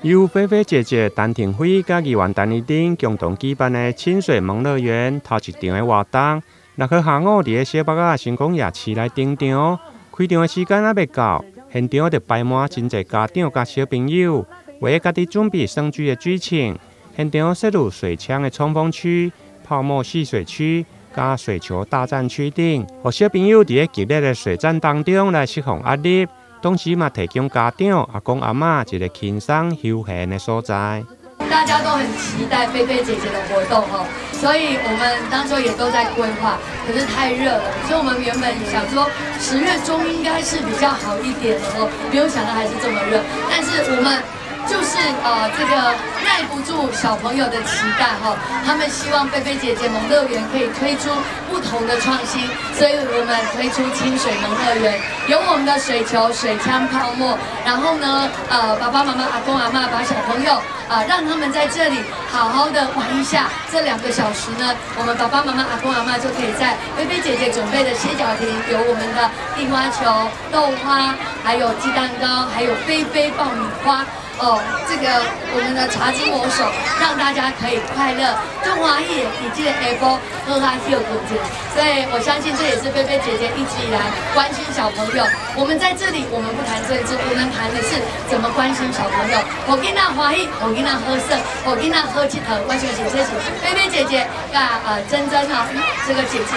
由菲菲姐姐、陈庭辉甲议员陈怡丁共同举办的清水萌乐园头一场的活动，6号下午伫个小北仔成功夜市来登场。开场的时间还未到，现场就摆满真侪家长甲小朋友，为家己准备耍水的剧情。现场设入水枪的冲锋区、泡沫戏水区、加水球大战区等，互小朋友伫个激烈的水战当中来释放压力。同时嘛，提供家长、阿公阿嬷一个轻松休闲的所在。大家都很期待菲菲姐姐的活动哦，所以我们当初也都在规划，可是太热了，所以我们原本想说10月中应该是比较好一点的哦，没有想到还是这么热。但是我们就是这个耐不住小朋友的期待哈，他们希望菲菲姐姐萌乐园可以推出不同的创新，所以我们推出清水萌乐园，有我们的水球、水枪、泡沫，然后呢，爸爸妈妈、阿公阿嬷把小朋友让他们在这里好好的玩一下。这2个小时呢，我们爸爸妈妈、阿公阿嬷就可以在菲菲姐姐准备的歇脚亭，有我们的地瓜球、豆花，还有鸡蛋糕，还有菲菲爆米花。这个我们的茶之魔手，让大家可以快乐、中华艺以及 Apple 喝哈秀古节，所以我相信这也是菲菲姐姐一直以来关心小朋友。我们在这里，我们不谈政治，我们谈的是怎么关心小朋友。我跟他欢喜，我跟他喝色，我跟他喝鸡头。我相信这是菲菲姐姐珍珍这个姐姐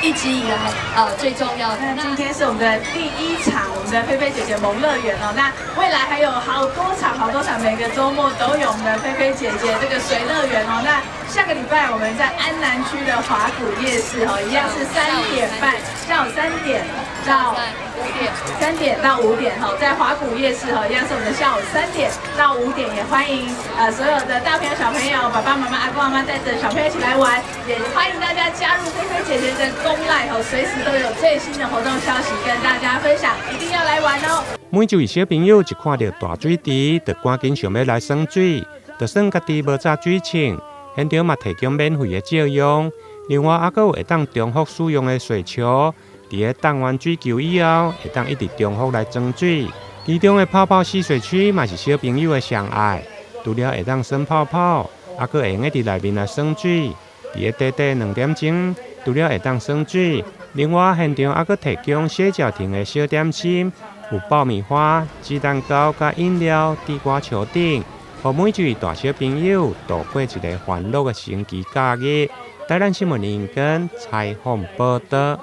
一直以来最重要的。那今天是我们的第1场，我们的菲菲姐姐萌乐园哦。那未来还有好多场，每个周末都有我们的菲菲姐姐这个水乐园哦。那下个礼拜我们在安南区的华谷夜市一样是3点半，下午3点到5点在华谷夜市一样是我们的下午3点到5点，也欢迎所有的大朋友小朋友、爸爸妈妈、阿公阿妈带着小朋友一起来玩，也欢迎大家加入菲菲姐姐的公赖随时都有最新的活动消息跟大家分享，一定要来玩哦。每一位小朋友一看到大水池，就赶紧想要来耍水，就算家己无扎水枪，现场嘛提供免费的照用。另外，还佫有会当重复使用的水球，伫个荡完水球以后，会当一直重复来装水。其中的泡泡戏水区嘛是小朋友的上爱，除了会当耍泡泡，还佫会用伫内面来耍水。伫个短短2点钟，除了会当耍水，另外现场还佫提供歇脚亭的小点心。有爆米花、鸡蛋糕、加饮料、地瓜球等，互每一位大小朋友度过一个欢乐的升旗假日。台南新闻林根采访报道。